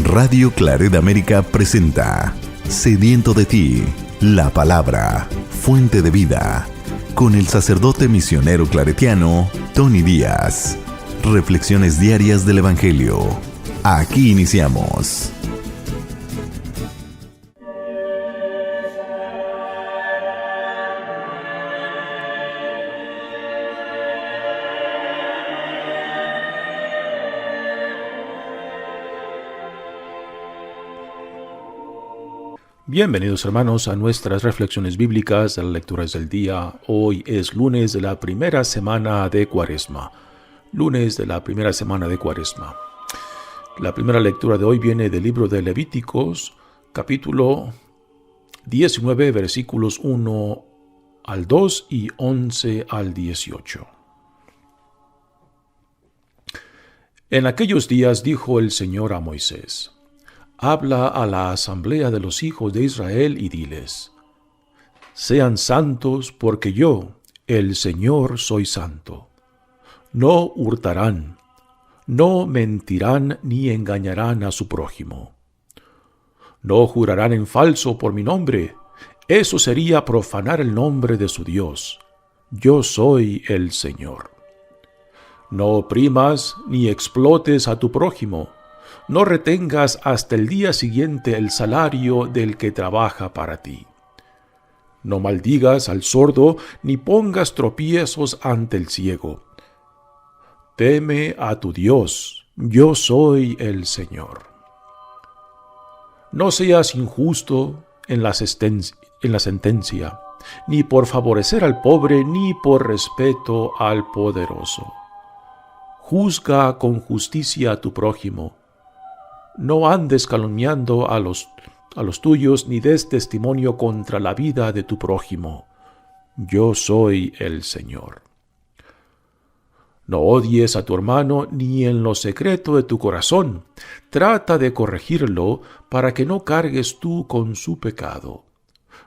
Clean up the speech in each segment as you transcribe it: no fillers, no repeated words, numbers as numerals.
Radio Claret América presenta Sediento de ti, la palabra, fuente de vida, con el sacerdote misionero claretiano Tony Díaz. Reflexiones diarias del Evangelio. Aquí iniciamos. Bienvenidos hermanos a nuestras reflexiones bíblicas de las lecturas del día. Hoy es lunes de la primera semana de Cuaresma. La primera lectura de hoy viene del libro de Levíticos, capítulo 19, versículos 1 al 2 y 11 al 18. En aquellos días dijo el Señor a Moisés: Habla a la asamblea de los hijos de Israel y diles: Sean santos porque yo, el Señor, soy santo. No hurtarán, no mentirán ni engañarán a su prójimo. No jurarán en falso por mi nombre, eso sería profanar el nombre de su Dios. Yo soy el Señor. No oprimas ni explotes a tu prójimo. No retengas hasta el día siguiente el salario del que trabaja para ti. No maldigas al sordo, ni pongas tropiezos ante el ciego. Teme a tu Dios, yo soy el Señor. No seas injusto en la sentencia, ni por favorecer al pobre, ni por respeto al poderoso. Juzga con justicia a tu prójimo. No andes calumniando a los tuyos, ni des testimonio contra la vida de tu prójimo. Yo soy el Señor. No odies a tu hermano ni en lo secreto de tu corazón. Trata de corregirlo para que no cargues tú con su pecado.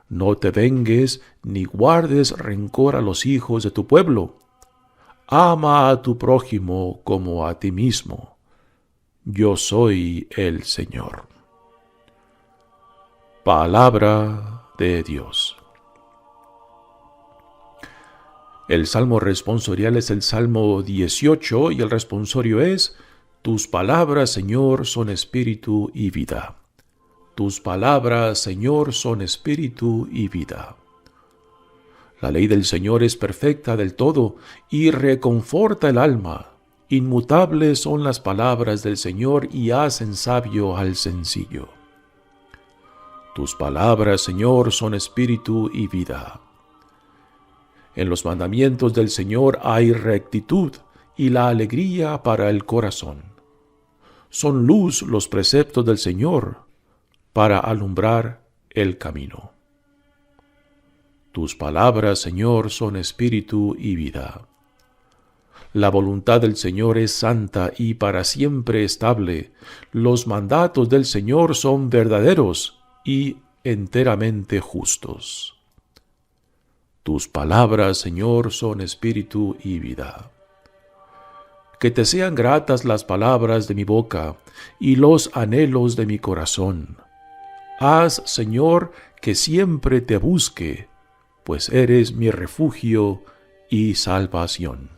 No te vengues ni guardes rencor a los hijos de tu pueblo. Ama a tu prójimo como a ti mismo. Yo soy el Señor. Palabra de Dios. El salmo responsorial es el Salmo 18 y el responsorio es: Tus palabras, Señor, son espíritu y vida. Tus palabras, Señor, son espíritu y vida. La ley del Señor es perfecta del todo y reconforta el alma. Inmutables son las palabras del Señor y hacen sabio al sencillo. Tus palabras, Señor, son espíritu y vida. En los mandamientos del Señor hay rectitud y la alegría para el corazón. Son luz los preceptos del Señor para alumbrar el camino. Tus palabras, Señor, son espíritu y vida. La voluntad del Señor es santa y para siempre estable. Los mandatos del Señor son verdaderos y enteramente justos. Tus palabras, Señor, son espíritu y vida. Que te sean gratas las palabras de mi boca y los anhelos de mi corazón. Haz, Señor, que siempre te busque, pues eres mi refugio y salvación.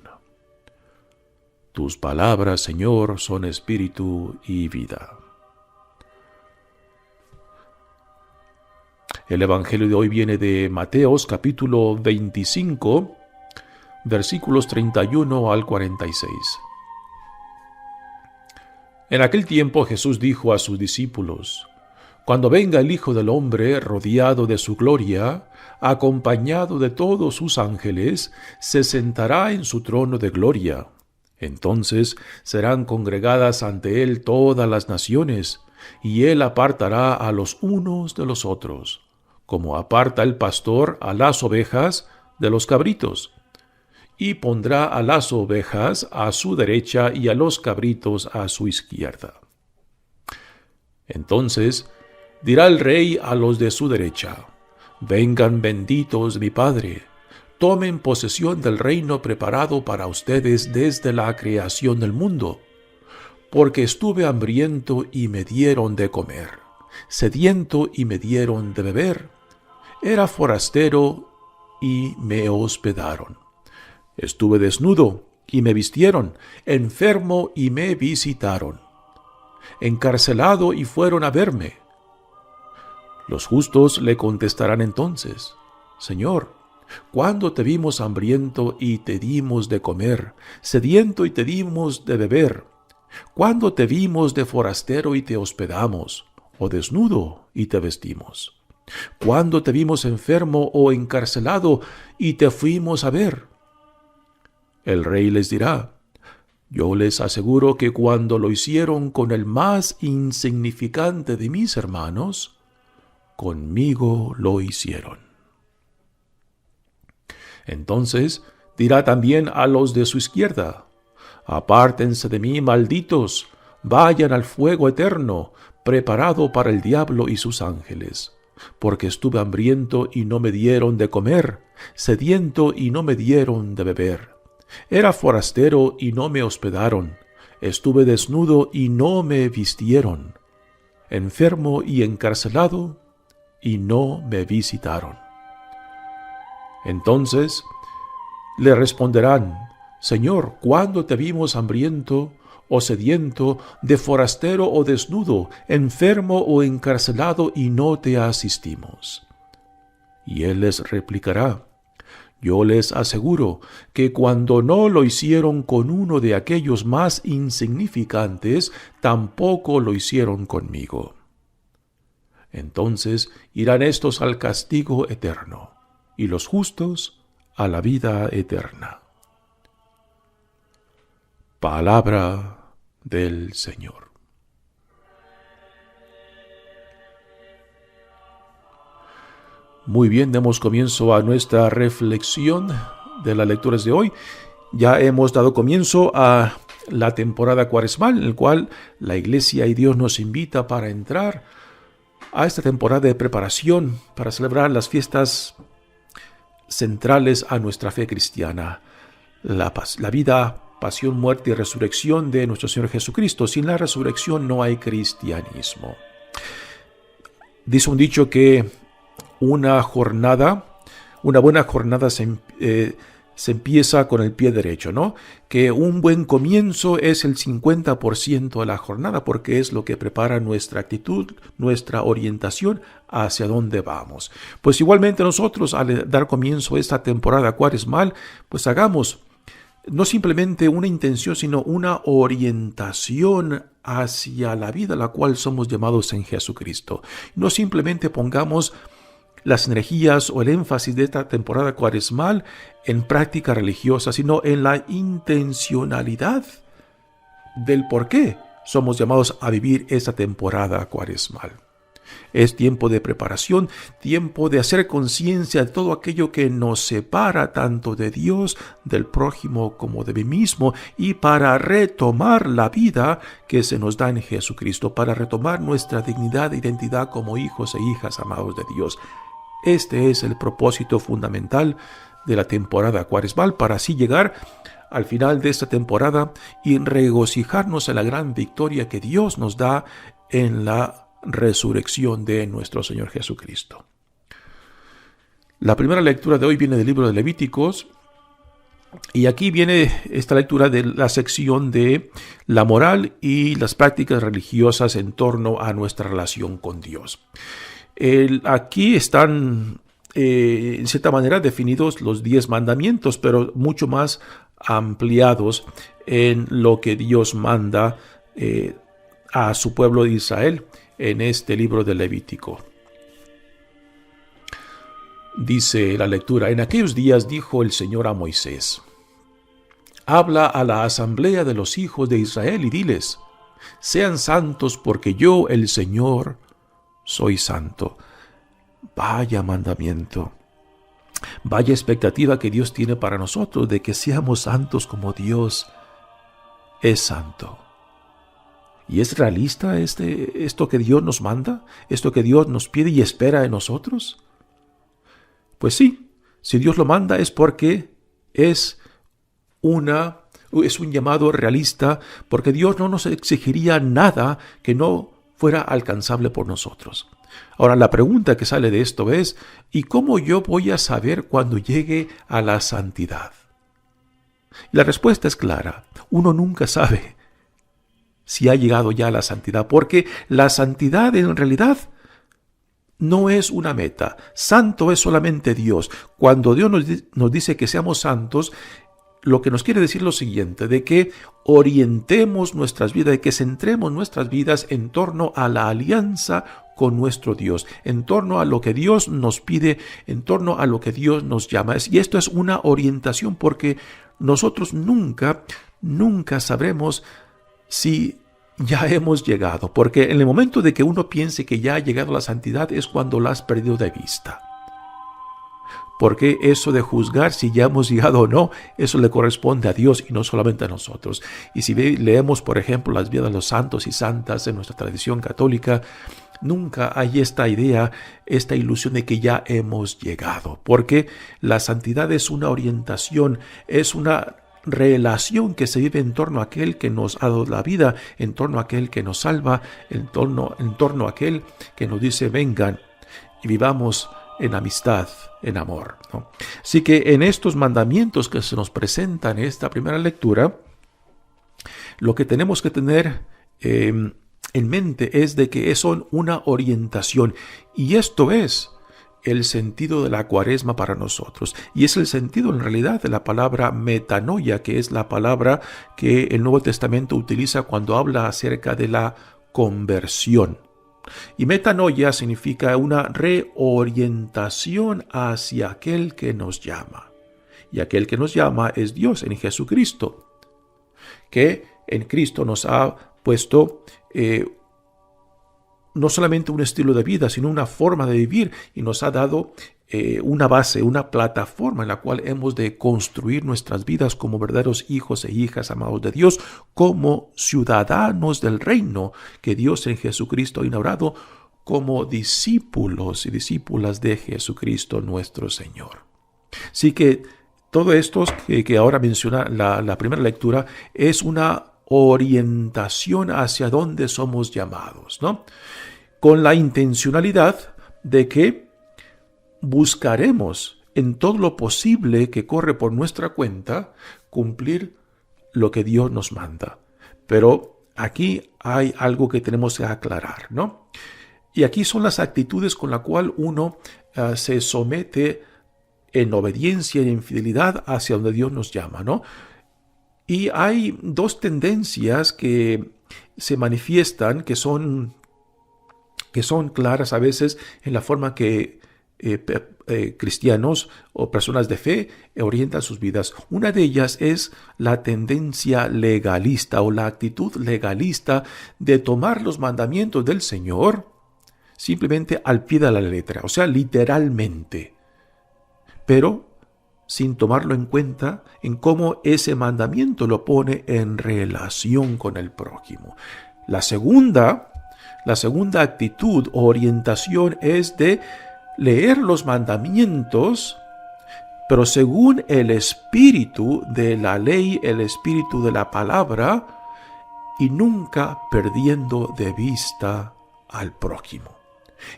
Tus palabras, Señor, son espíritu y vida. El Evangelio de hoy viene de Mateos, capítulo 25, versículos 31 al 46. En aquel tiempo Jesús dijo a sus discípulos: Cuando venga el Hijo del Hombre rodeado de su gloria, acompañado de todos sus ángeles, se sentará en su trono de gloria. Entonces serán congregadas ante él todas las naciones, y él apartará a los unos de los otros, como aparta el pastor a las ovejas de los cabritos, y pondrá a las ovejas a su derecha y a los cabritos a su izquierda. Entonces dirá el rey a los de su derecha: Vengan benditos de mi Padre, tomen posesión del reino preparado para ustedes desde la creación del mundo, porque estuve hambriento y me dieron de comer, sediento y me dieron de beber, era forastero y me hospedaron. Estuve desnudo y me vistieron, enfermo y me visitaron, encarcelado y fueron a verme. Los justos le contestarán entonces: Señor, ¿cuándo te vimos hambriento y te dimos de comer, sediento y te dimos de beber? ¿Cuándo te vimos de forastero y te hospedamos, o desnudo y te vestimos? ¿Cuándo te vimos enfermo o encarcelado y te fuimos a ver? El rey les dirá: yo les aseguro que cuando lo hicieron con el más insignificante de mis hermanos, conmigo lo hicieron. Entonces dirá también a los de su izquierda: apártense de mí, malditos, vayan al fuego eterno, preparado para el diablo y sus ángeles. Porque estuve hambriento y no me dieron de comer, sediento y no me dieron de beber. Era forastero y no me hospedaron, estuve desnudo y no me vistieron, enfermo y encarcelado y no me visitaron. Entonces le responderán: Señor, ¿cuándo te vimos hambriento o sediento, de forastero o desnudo, enfermo o encarcelado y no te asistimos? Y él les replicará: yo les aseguro que cuando no lo hicieron con uno de aquellos más insignificantes, tampoco lo hicieron conmigo. Entonces irán estos al castigo eterno, y los justos a la vida eterna. Palabra del Señor. Muy bien, demos comienzo a nuestra reflexión de las lecturas de hoy. Ya hemos dado comienzo a la temporada cuaresmal, en la cual la Iglesia y Dios nos invita para entrar a esta temporada de preparación para celebrar las fiestas centrales a nuestra fe cristiana. La vida, pasión, muerte y resurrección de nuestro Señor Jesucristo. Sin la resurrección no hay cristianismo. Dice un dicho que una buena jornada se empieza con el pie derecho, ¿no? Que un buen comienzo es el 50% de la jornada, porque es lo que prepara nuestra actitud, nuestra orientación hacia dónde vamos. Pues igualmente nosotros, al dar comienzo a esta temporada cuaresmal, pues hagamos no simplemente una intención, sino una orientación hacia la vida a la cual somos llamados en Jesucristo. No simplemente pongamos las energías o el énfasis de esta temporada cuaresmal en práctica religiosa, sino en la intencionalidad del por qué somos llamados a vivir esta temporada cuaresmal. Es tiempo de preparación, tiempo de hacer conciencia de todo aquello que nos separa tanto de Dios, del prójimo como de mí mismo, y para retomar la vida que se nos da en Jesucristo, para retomar nuestra dignidad e identidad como hijos e hijas amados de Dios. Este es el propósito fundamental de la temporada cuaresmal, para así llegar al final de esta temporada y regocijarnos en la gran victoria que Dios nos da en la resurrección de nuestro Señor Jesucristo. La primera lectura de hoy viene del libro de Levíticos, y aquí viene esta lectura de la sección de la moral y las prácticas religiosas en torno a nuestra relación con Dios. Aquí están, en cierta manera, definidos los 10 mandamientos, pero mucho más ampliados en lo que Dios manda a su pueblo de Israel en este libro de Levítico. Dice la lectura: en aquellos días dijo el Señor a Moisés: habla a la asamblea de los hijos de Israel y diles: sean santos porque yo, el Señor, soy santo. Vaya mandamiento, vaya expectativa que Dios tiene para nosotros de que seamos santos como Dios es santo. ¿Y es realista esto que Dios nos manda? ¿Esto que Dios nos pide y espera de nosotros? Pues sí, si Dios lo manda es porque es una Es un llamado realista porque Dios no nos exigiría nada que no fuera alcanzable por nosotros. Ahora, la pregunta que sale de esto es, ¿y cómo yo voy a saber cuando llegue a la santidad? Y la respuesta es clara. Uno nunca sabe si ha llegado ya a la santidad, porque la santidad en realidad no es una meta. Santo es solamente Dios. Cuando Dios nos dice que seamos santos, lo que nos quiere decir lo siguiente, de que orientemos nuestras vidas, de que centremos nuestras vidas en torno a la alianza con nuestro Dios, en torno a lo que Dios nos pide, en torno a lo que Dios nos llama. Y esto es una orientación porque nosotros nunca sabremos si ya hemos llegado, porque en el momento de que uno piense que ya ha llegado a la santidad es cuando la has perdido de vista. Porque eso de juzgar si ya hemos llegado o no, eso le corresponde a Dios y no solamente a nosotros. Y si leemos, por ejemplo, las vidas de los santos y santas en nuestra tradición católica, nunca hay esta idea, esta ilusión de que ya hemos llegado. Porque la santidad es una orientación, es una relación que se vive en torno a aquel que nos ha dado la vida, en torno a aquel que nos salva, en torno a aquel que nos dice vengan y vivamos en amistad, en amor, ¿no? Así que en estos mandamientos que se nos presentan en esta primera lectura, lo que tenemos que tener en mente es de que son una orientación, y esto es el sentido de la Cuaresma para nosotros, y es el sentido en realidad de la palabra metanoia, que es la palabra que el Nuevo Testamento utiliza cuando habla acerca de la conversión. Y metanoia significa una reorientación hacia aquel que nos llama. Y aquel que nos llama es Dios en Jesucristo, que en Cristo nos ha puesto no solamente un estilo de vida, sino una forma de vivir, y nos ha dado una base, una plataforma en la cual hemos de construir nuestras vidas como verdaderos hijos e hijas amados de Dios, como ciudadanos del reino que Dios en Jesucristo ha inaugurado, como discípulos y discípulas de Jesucristo nuestro Señor. Así que todo esto que ahora menciona la primera lectura es una orientación hacia dónde somos llamados, ¿no? Con la intencionalidad de que buscaremos en todo lo posible que corre por nuestra cuenta cumplir lo que Dios nos manda. Pero aquí hay algo que tenemos que aclarar, ¿no? Y aquí son las actitudes con las cuales uno se somete en obediencia y en fidelidad hacia donde Dios nos llama, ¿no? Y hay dos tendencias que se manifiestan, que son claras a veces en la forma que cristianos o personas de fe orientan sus vidas. Una de ellas es la tendencia legalista o la actitud legalista de tomar los mandamientos del Señor simplemente al pie de la letra, o sea, literalmente, pero sin tomarlo en cuenta en cómo ese mandamiento lo pone en relación con el prójimo. La segunda actitud o orientación es de leer los mandamientos, pero según el espíritu de la ley, el espíritu de la palabra, y nunca perdiendo de vista al prójimo.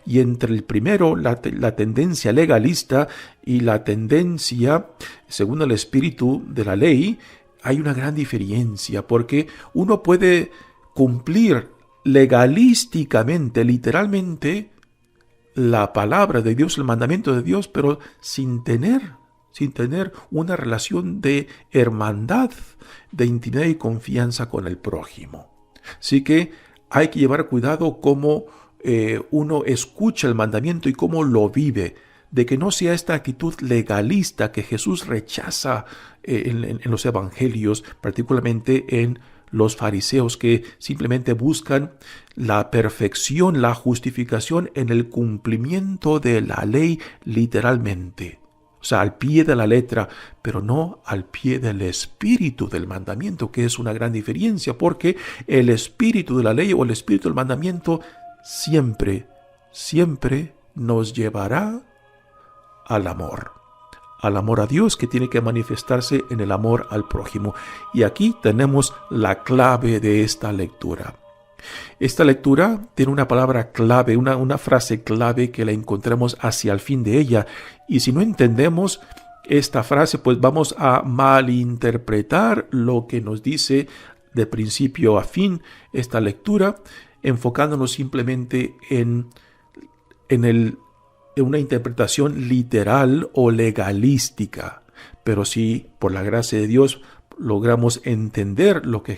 Y entre el primero, la tendencia legalista, y la tendencia, según el espíritu de la ley, hay una gran diferencia, porque uno puede cumplir legalísticamente, literalmente, la palabra de Dios, el mandamiento de Dios, pero sin tener una relación de hermandad, de intimidad y confianza con el prójimo. Así que hay que llevar cuidado cómo uno escucha el mandamiento y cómo lo vive, de que no sea esta actitud legalista que Jesús rechaza en los evangelios, particularmente en los fariseos, que simplemente buscan la perfección, la justificación en el cumplimiento de la ley literalmente, o sea, al pie de la letra, pero no al pie del espíritu del mandamiento, que es una gran diferencia, porque el espíritu de la ley o el espíritu del mandamiento siempre nos llevará al amor, al amor a Dios, que tiene que manifestarse en el amor al prójimo. Y aquí tenemos la clave de esta lectura. Esta lectura tiene una palabra clave, una frase clave que la encontramos hacia el fin de ella. Y si no entendemos esta frase, pues vamos a malinterpretar lo que nos dice de principio a fin esta lectura, enfocándonos simplemente en una interpretación literal o legalística. Pero si por la gracia de Dios logramos entender lo que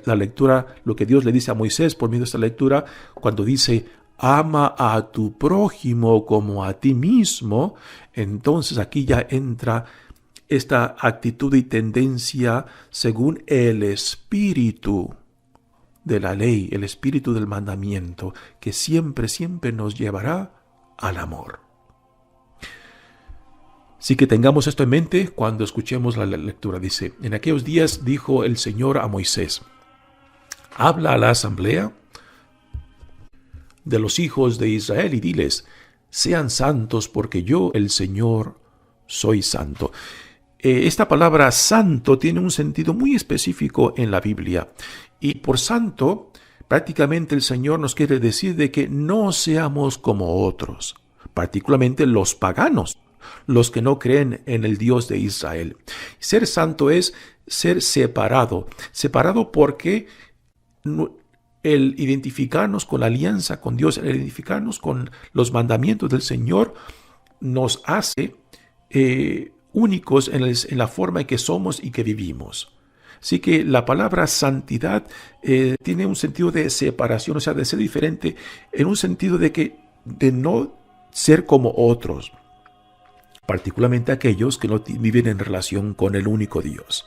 la lectura, lo que Dios le dice a Moisés por medio de esta lectura, cuando dice ama a tu prójimo como a ti mismo, entonces aquí ya entra esta actitud y tendencia según el espíritu de la ley, el espíritu del mandamiento, que siempre nos llevará al amor. Así que tengamos esto en mente cuando escuchemos la lectura. Dice, en aquellos días dijo el Señor a Moisés, habla a la asamblea de los hijos de Israel y diles, sean santos porque yo, el Señor, soy santo. Esta palabra santo tiene un sentido muy específico en la Biblia. Y por santo, prácticamente el Señor nos quiere decir de que no seamos como otros, particularmente los paganos, los que no creen en el Dios de Israel. Ser santo es ser separado porque el identificarnos con la alianza con Dios, el identificarnos con los mandamientos del Señor, nos hace únicos en la forma en que somos y que vivimos. Así que la palabra santidad tiene un sentido de separación, o sea, de ser diferente, en un sentido de no ser como otros, particularmente aquellos que no viven en relación con el único Dios.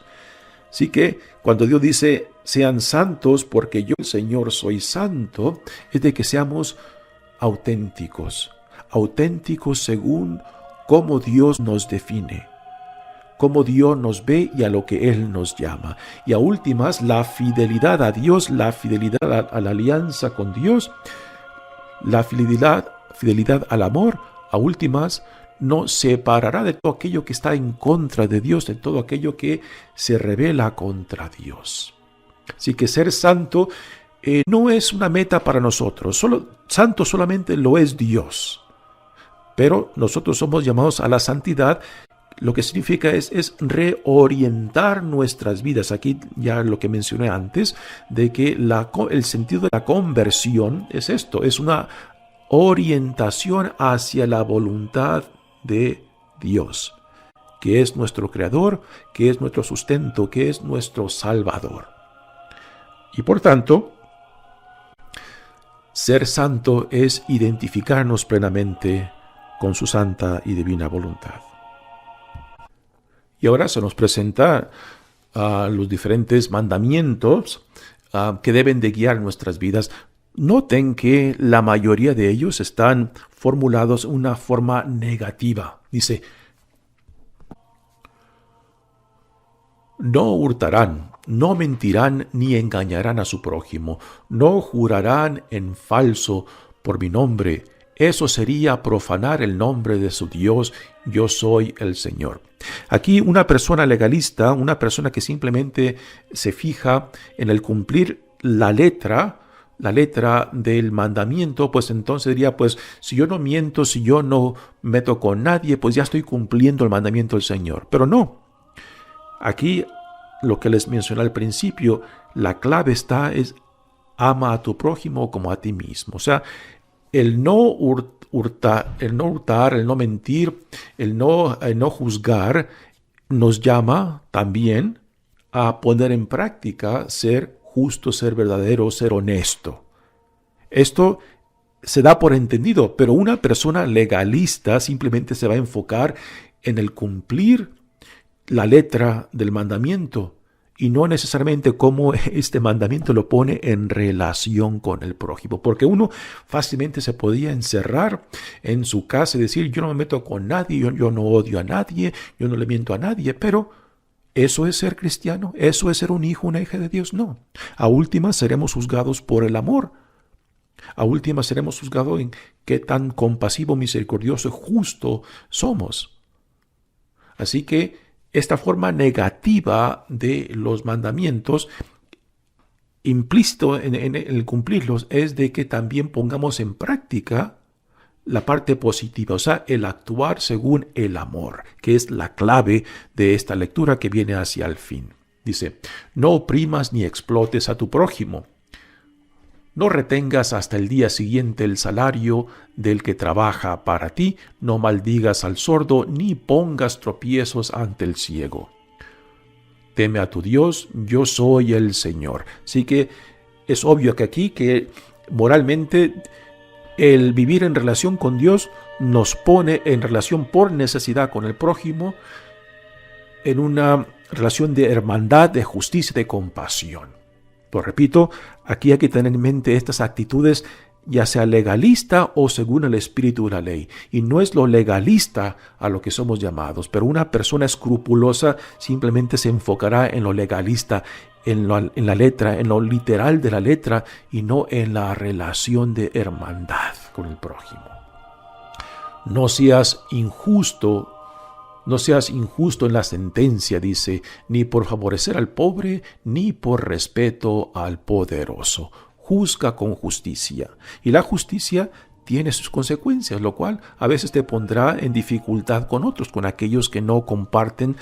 Así que cuando Dios dice, sean santos porque yo, el Señor, soy santo, es de que seamos auténticos según cómo Dios nos define, cómo Dios nos ve y a lo que Él nos llama. Y a últimas, la fidelidad a Dios, la fidelidad a la alianza con Dios, la fidelidad al amor, a últimas, nos separará de todo aquello que está en contra de Dios, de todo aquello que se rebela contra Dios. Así que ser santo no es una meta para nosotros. Santo solamente lo es Dios. Pero nosotros somos llamados a la santidad. Lo que significa es reorientar nuestras vidas. Aquí ya lo que mencioné antes, de que el sentido de la conversión es esto, es una orientación hacia la voluntad de Dios, que es nuestro Creador, que es nuestro sustento, que es nuestro Salvador. Y por tanto, ser santo es identificarnos plenamente con su santa y divina voluntad. Y ahora se nos presenta los diferentes mandamientos que deben de guiar nuestras vidas. Noten que la mayoría de ellos están formulados de una forma negativa. Dice, no hurtarán, no mentirán ni engañarán a su prójimo, no jurarán en falso por mi nombre. Eso sería profanar el nombre de su Dios. Yo soy el Señor. Aquí una persona legalista, una persona que simplemente se fija en el cumplir la letra del mandamiento, pues entonces diría, pues si yo no miento, si yo no meto con nadie, pues ya estoy cumpliendo el mandamiento del Señor. Pero no. Aquí lo que les mencioné al principio, la clave es ama a tu prójimo como a ti mismo. O sea, el no hurtar, el no mentir, el no juzgar, nos llama también a poner en práctica ser justo, ser verdadero, ser honesto. Esto se da por entendido, pero una persona legalista simplemente se va a enfocar en el cumplir la letra del mandamiento y no necesariamente cómo este mandamiento lo pone en relación con el prójimo. Porque uno fácilmente se podía encerrar en su casa y decir, yo no me meto con nadie, yo no odio a nadie, yo no le miento a nadie, pero ¿eso es ser cristiano? ¿Eso es ser un hijo, una hija de Dios? No. A últimas seremos juzgados por el amor. A últimas seremos juzgados en qué tan compasivo, misericordioso y justo somos. Así que esta forma negativa de los mandamientos, implícito en el cumplirlos, es de que también pongamos en práctica la parte positiva, o sea, el actuar según el amor, que es la clave de esta lectura que viene hacia el fin. Dice, no oprimas ni explotes a tu prójimo. No retengas hasta el día siguiente el salario del que trabaja para ti, no maldigas al sordo, ni pongas tropiezos ante el ciego. Teme a tu Dios, yo soy el Señor. Así que es obvio que aquí, que moralmente el vivir en relación con Dios nos pone en relación por necesidad con el prójimo, en una relación de hermandad, de justicia, de compasión. Lo repito, aquí hay que tener en mente estas actitudes, ya sea legalista o según el espíritu de la ley. Y no es lo legalista a lo que somos llamados, pero una persona escrupulosa simplemente se enfocará en lo legalista, en la letra, en lo literal de la letra, y no en la relación de hermandad con el prójimo. No seas injusto en la sentencia, dice, ni por favorecer al pobre, ni por respeto al poderoso. Juzga con justicia. Y la justicia tiene sus consecuencias, lo cual a veces te pondrá en dificultad con otros, con aquellos que no comparten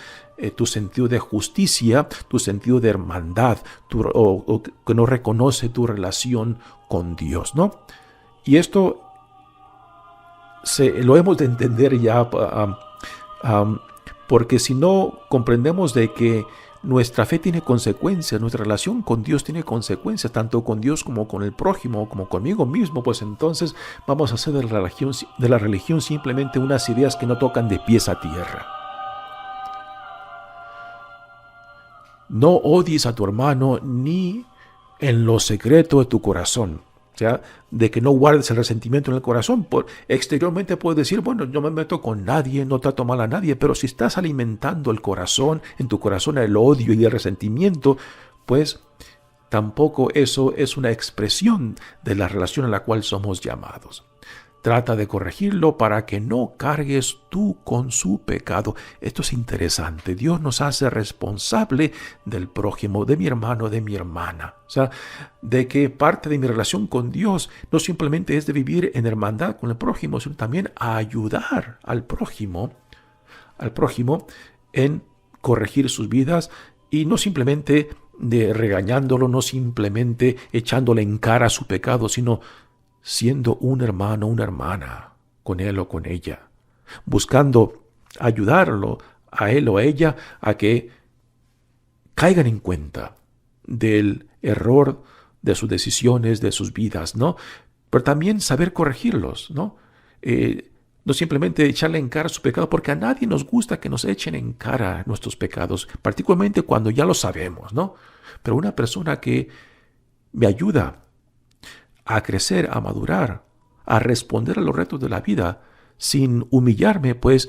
tu sentido de justicia, tu sentido de hermandad, o que no reconoce tu relación con Dios, ¿no? Y esto lo hemos de entender ya, porque si no comprendemos de que nuestra fe tiene consecuencias, nuestra relación con Dios tiene consecuencias, tanto con Dios como con el prójimo, como conmigo mismo, pues entonces vamos a hacer de la religión simplemente unas ideas que no tocan de pies a tierra. No odies a tu hermano ni en lo secreto de tu corazón. O sea, de que no guardes el resentimiento en el corazón. Exteriormente puedes decir, bueno, no me meto con nadie, no trato mal a nadie, pero si estás alimentando el corazón, en tu corazón el odio y el resentimiento, pues tampoco eso es una expresión de la relación a la cual somos llamados. Trata de corregirlo para que no cargues tú con su pecado. Esto es interesante. Dios nos hace responsable del prójimo, de mi hermano, de mi hermana. O sea, de que parte de mi relación con Dios no simplemente es de vivir en hermandad con el prójimo, sino también a ayudar al prójimo en corregir sus vidas, y no simplemente de regañándolo, no simplemente echándole en cara su pecado, sino siendo un hermano, una hermana, con él o con ella, buscando ayudarlo a él o a ella a que caigan en cuenta del error de sus decisiones, de sus vidas, ¿no? Pero también saber corregirlos, ¿no? No simplemente echarle en cara su pecado, porque a nadie nos gusta que nos echen en cara nuestros pecados, particularmente cuando ya lo sabemos, ¿no? Pero una persona que me ayuda a crecer, a madurar, a responder a los retos de la vida sin humillarme, pues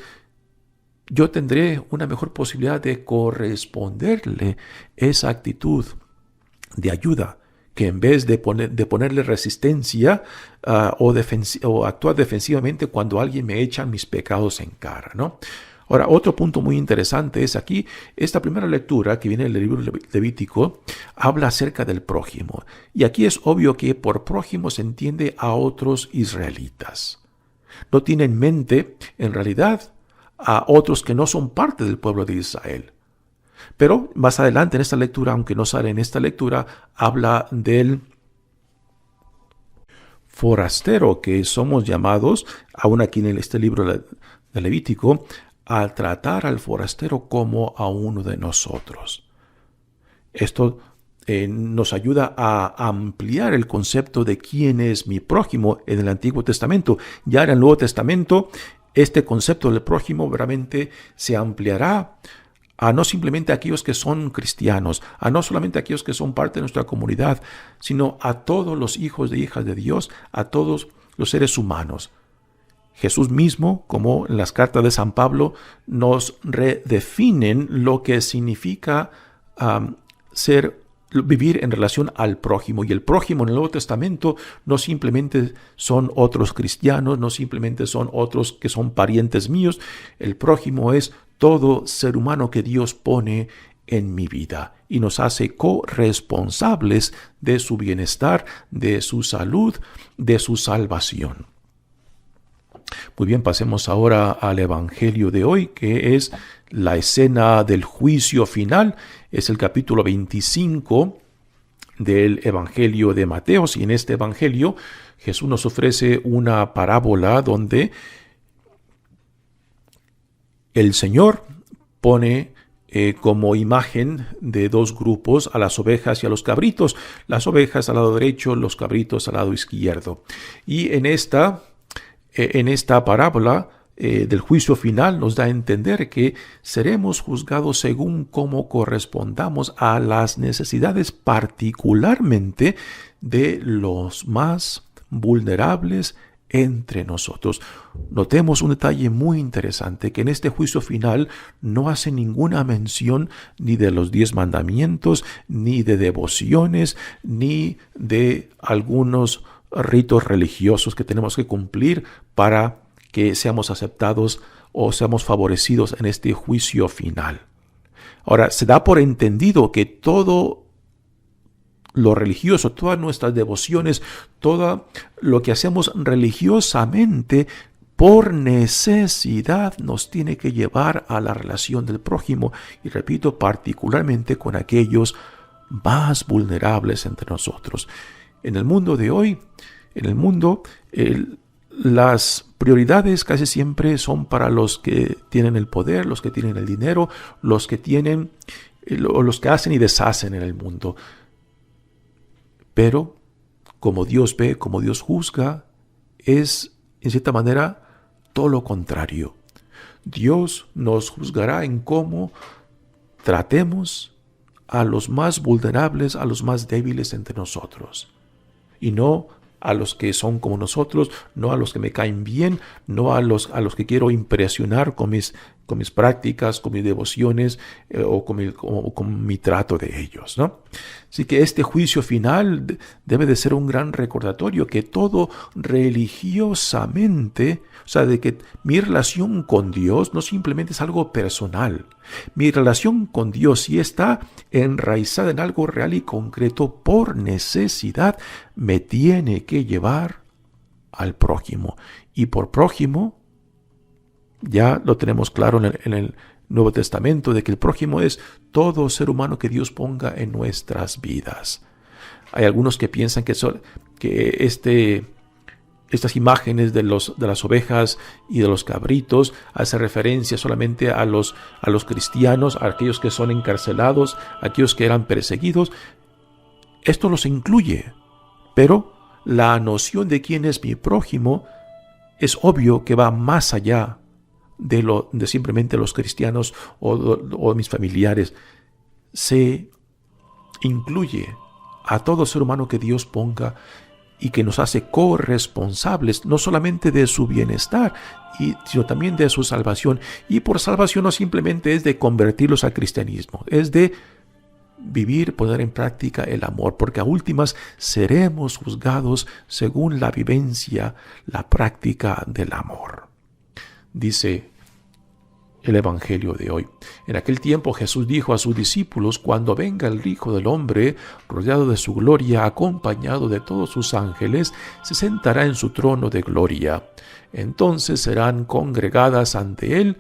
yo tendré una mejor posibilidad de corresponderle esa actitud de ayuda, que en vez de ponerle resistencia o actuar defensivamente cuando alguien me echa mis pecados en cara, ¿no? Ahora, otro punto muy interesante es aquí, esta primera lectura que viene del libro Levítico, habla acerca del prójimo. Y aquí es obvio que por prójimo se entiende a otros israelitas. No tiene en mente, en realidad, a otros que no son parte del pueblo de Israel. Pero más adelante en esta lectura, aunque no sale en esta lectura, habla del forastero, que somos llamados, aún aquí en este libro de Levítico, a tratar al forastero como a uno de nosotros. Esto nos ayuda a ampliar el concepto de quién es mi prójimo en el Antiguo Testamento. Ya en el Nuevo Testamento, este concepto del prójimo realmente se ampliará a no simplemente aquellos que son cristianos, a no solamente aquellos que son parte de nuestra comunidad, sino a todos los hijos e hijas de Dios, a todos los seres humanos. Jesús mismo, como en las cartas de San Pablo, nos redefinen lo que significa vivir en relación al prójimo. Y el prójimo en el Nuevo Testamento no simplemente son otros cristianos, no simplemente son otros que son parientes míos. El prójimo es todo ser humano que Dios pone en mi vida y nos hace corresponsables de su bienestar, de su salud, de su salvación. Muy bien, pasemos ahora al Evangelio de hoy, que es la escena del juicio final. Es el capítulo 25 del Evangelio de Mateo. Y en este Evangelio Jesús nos ofrece una parábola donde el Señor pone como imagen de dos grupos a las ovejas y a los cabritos. Las ovejas al lado derecho, los cabritos al lado izquierdo. Y en esta parábola del juicio final nos da a entender que seremos juzgados según cómo correspondamos a las necesidades particularmente de los más vulnerables entre nosotros. Notemos un detalle muy interesante, que en este juicio final no hace ninguna mención ni de los 10 mandamientos, ni de devociones, ni de algunos ritos religiosos que tenemos que cumplir para que seamos aceptados o seamos favorecidos en este juicio final. Ahora, se da por entendido que todo lo religioso, todas nuestras devociones, todo lo que hacemos religiosamente, por necesidad nos tiene que llevar a la relación del prójimo, y repito, particularmente con aquellos más vulnerables entre nosotros. En el mundo de hoy, las prioridades casi siempre son para los que tienen el poder, los que tienen el dinero, los que hacen y deshacen en el mundo. Pero como Dios ve, como Dios juzga, es en cierta manera todo lo contrario. Dios nos juzgará en cómo tratemos a los más vulnerables, a los más débiles entre nosotros. Y no a los que son como nosotros, no a los que me caen bien, no a los que quiero impresionar con mis prácticas, con mis devociones o con mi trato de ellos, ¿no? Así que este juicio final debe de ser un gran recordatorio que todo religiosamente, o sea, de que mi relación con Dios no simplemente es algo personal. Mi relación con Dios, si está enraizada en algo real y concreto, por necesidad, me tiene que llevar al prójimo. Y por prójimo, ya lo tenemos claro en el Nuevo Testamento, de que el prójimo es todo ser humano que Dios ponga en nuestras vidas. Hay algunos que piensan que estas imágenes de las ovejas y de los cabritos hace referencia solamente a los cristianos, a aquellos que son encarcelados, a aquellos que eran perseguidos. Esto los incluye, pero la noción de quién es mi prójimo es obvio que va más allá de simplemente los cristianos o mis familiares. Se incluye a todo ser humano que Dios ponga y que nos hace corresponsables no solamente de su bienestar, sino también de su salvación. Y por salvación no simplemente es de convertirlos al cristianismo, es de vivir, poner en práctica el amor, porque a últimas seremos juzgados según la vivencia, la práctica del amor. Dice el Evangelio de hoy: en aquel tiempo Jesús dijo a sus discípulos: cuando venga el Hijo del Hombre, rodeado de su gloria, acompañado de todos sus ángeles, se sentará en su trono de gloria. Entonces serán congregadas ante él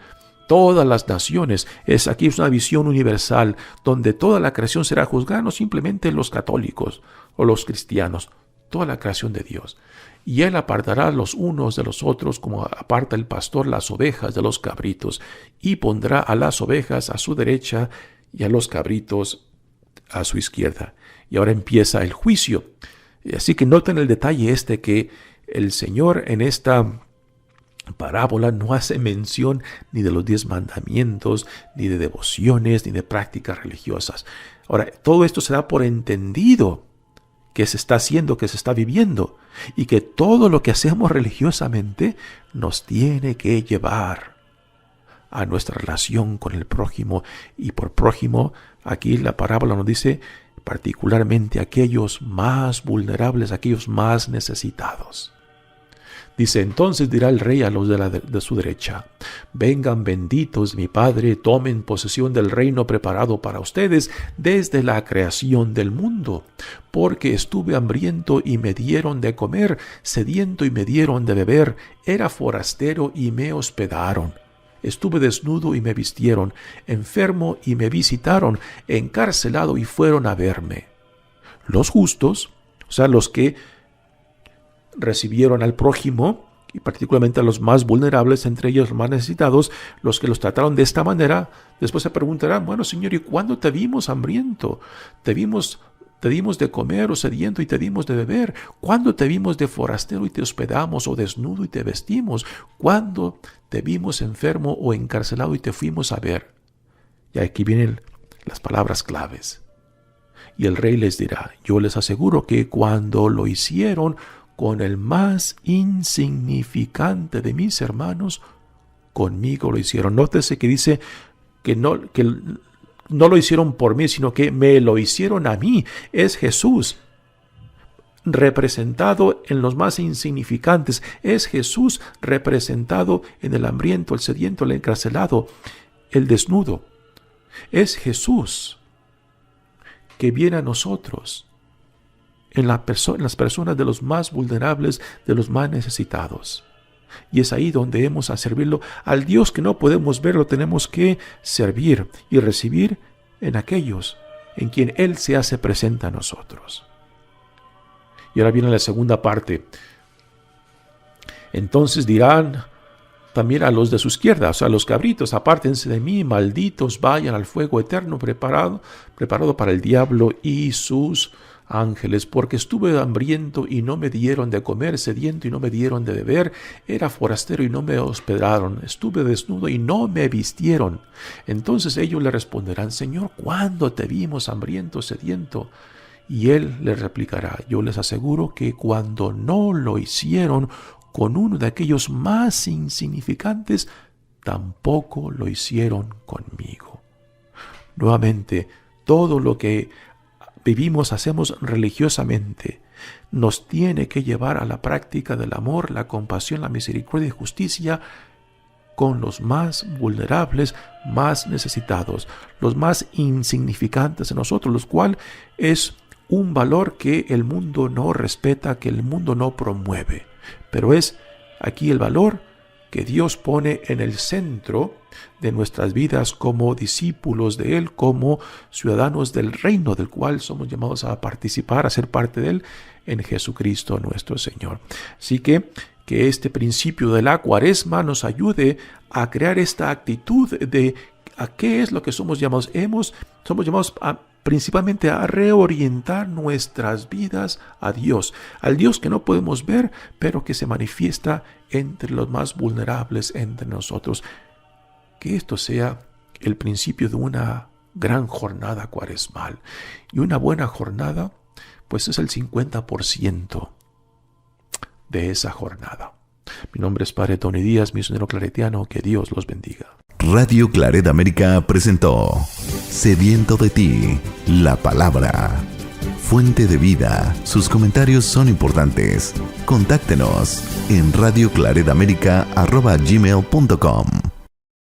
todas las naciones. Aquí es una visión universal, donde toda la creación será juzgada, no simplemente los católicos o los cristianos, toda la creación de Dios. Y él apartará los unos de los otros, como aparta el pastor las ovejas de los cabritos, y pondrá a las ovejas a su derecha y a los cabritos a su izquierda. Y ahora empieza el juicio. Así que noten el detalle que el Señor en esta parábola no hace mención ni de los 10 mandamientos, ni de devociones, ni de prácticas religiosas. Ahora, todo esto se da por entendido que se está haciendo, que se está viviendo, y que todo lo que hacemos religiosamente nos tiene que llevar a nuestra relación con el prójimo. Y por prójimo, aquí la parábola nos dice particularmente aquellos más vulnerables, aquellos más necesitados. Dice, entonces dirá el rey a los de su derecha: vengan benditos de mi Padre, tomen posesión del reino preparado para ustedes desde la creación del mundo. Porque estuve hambriento y me dieron de comer, sediento y me dieron de beber, era forastero y me hospedaron. Estuve desnudo y me vistieron, enfermo y me visitaron, encarcelado y fueron a verme. Los justos, o sea, los que recibieron al prójimo, y particularmente a los más vulnerables, entre ellos los más necesitados, los que los trataron de esta manera, después se preguntarán: bueno, Señor, ¿y cuándo te vimos hambriento? ¿Te dimos de comer o sediento y te dimos de beber? ¿Cuándo te vimos de forastero y te hospedamos, o desnudo y te vestimos? ¿Cuándo te vimos enfermo o encarcelado y te fuimos a ver? Y aquí vienen las palabras claves. Y el rey les dirá: yo les aseguro que cuando lo hicieron con el más insignificante de mis hermanos, conmigo lo hicieron. Nótese que dice que no lo hicieron por mí, sino que me lo hicieron a mí. Es Jesús representado en los más insignificantes. Es Jesús representado en el hambriento, el sediento, el encarcelado, el desnudo. Es Jesús que viene a nosotros en las personas de los más vulnerables, de los más necesitados. Y es ahí donde hemos a servirlo al Dios que no podemos ver. Lo tenemos que servir y recibir en aquellos en quien Él se hace presente a nosotros. Y ahora viene la segunda parte. Entonces dirán también a los de su izquierda, o sea, a los cabritos: apártense de mí, malditos, vayan al fuego eterno preparado para el diablo y sus ángeles, porque estuve hambriento y no me dieron de comer, sediento y no me dieron de beber, era forastero y no me hospedaron, estuve desnudo y no me vistieron. Entonces ellos le responderán: Señor, ¿cuándo te vimos hambriento, sediento? Y Él les replicará: yo les aseguro que cuando no lo hicieron con uno de aquellos más insignificantes, tampoco lo hicieron conmigo. Nuevamente, todo lo que vivimos, hacemos religiosamente, nos tiene que llevar a la práctica del amor, la compasión, la misericordia y justicia con los más vulnerables, más necesitados, los más insignificantes de nosotros, los cuales es un valor que el mundo no respeta, que el mundo no promueve. Pero es aquí el valor que Dios pone en el centro de nuestras vidas como discípulos de Él, como ciudadanos del reino del cual somos llamados a participar, a ser parte de Él en Jesucristo nuestro Señor. Así que este principio de la Cuaresma nos ayude a crear esta actitud de a qué es lo que somos llamados. Somos llamados principalmente a reorientar nuestras vidas a Dios, al Dios que no podemos ver, pero que se manifiesta entre los más vulnerables entre nosotros. Que esto sea el principio de una gran jornada cuaresmal. Y una buena jornada, pues es el 50% de esa jornada. Mi nombre es Padre Tony Díaz, misionero claretiano. Que Dios los bendiga. Radio Claret América presentó Sediento de ti, la palabra. Fuente de vida. Sus comentarios son importantes. Contáctenos en radioclaretamerica@gmail.com.